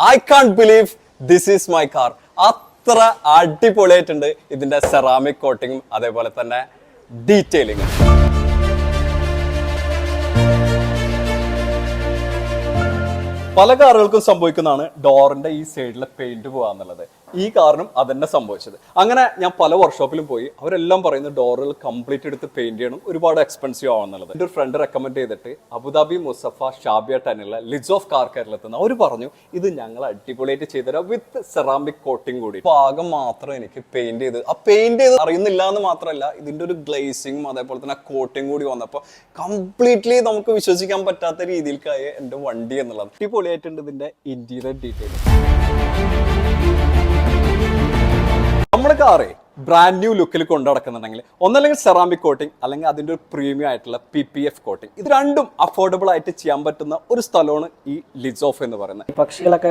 I can't believe this is my car. അത്ര അടിപൊളിയായിട്ടുണ്ട് ഇതിന്റെ സെറാമിക് കോട്ടിങ്ങും അതേപോലെ തന്നെ ഡീറ്റെയിലിങ്ങും. പല കാറുകൾക്കും സംഭവിക്കുന്നതാണ് ഡോറിന്റെ ഈ സൈഡിലെ പെയിന്റ് പോകാന്നുള്ളത്. ഈ കാറിനും അതന്നെ സംഭവിച്ചത്. അങ്ങനെ ഞാൻ പല വർക്ക്ഷോപ്പിലും പോയി, അവരെല്ലാം പറയുന്നത് ഡോറുകൾ കംപ്ലീറ്റ് എടുത്ത് പെയിന്റ് ചെയ്യണം, ഒരുപാട് എക്സ്പെൻസീവ് ആവുന്നുള്ളത്. എൻ്റെ ഒരു ഫ്രണ്ട് റെക്കമെൻഡ് ചെയ്തിട്ട് അബുദാബി മുസഫ ഷാബിയ ടണിലുള്ള ലിഡ്സ് ഓഫ് കാർ കേരളത്തിൽ അവർ പറഞ്ഞു ഇത് ഞങ്ങൾ അടിപൊളിയായിട്ട് ചെയ്തുതരാം വിത്ത് സെറാമിക് കോട്ടിങ് കൂടി. ഭാഗം മാത്രം എനിക്ക് പെയിന്റ് ചെയ്ത് ആ പെയിന്റ് ചെയ്ത് അറിയുന്നില്ല എന്ന് മാത്രമല്ല ഇതിന്റെ ഒരു ഗ്ലേസിങ്ങും അതേപോലെ തന്നെ കോട്ടിങ് കൂടി വന്നപ്പോൾ കംപ്ലീറ്റ്ലി നമുക്ക് വിശ്വസിക്കാൻ പറ്റാത്ത രീതിയിലേക്കായ എൻ്റെ വണ്ടി എന്നുള്ളത്. അടിപൊളിയായിട്ടുണ്ട് ഇതിന്റെ ഇന്റീരിയർ ഡീറ്റെയിൽ. നമ്മുടെ കാറ് ബ്രാൻഡ് ന്യൂ ലുക്കിൽ കൊണ്ടു നടക്കുന്നുണ്ടെങ്കിൽ ഒന്നല്ലെങ്കിൽ സെറാമിക് കോട്ടിംഗ് അല്ലെങ്കിൽ അതിൻ്റെ ഒരു പ്രീമിയം ആയിട്ടുള്ള PPF കോട്ടിംഗ്, ഇത് രണ്ടും അഫോർഡബിൾ ആയിട്ട് ചെയ്യാൻ പറ്റുന്ന ഒരു സ്ഥലമാണ് ഈ ലിഡ്സ് ഓഫ് എന്ന് പറയുന്നത്. പക്ഷികളൊക്കെ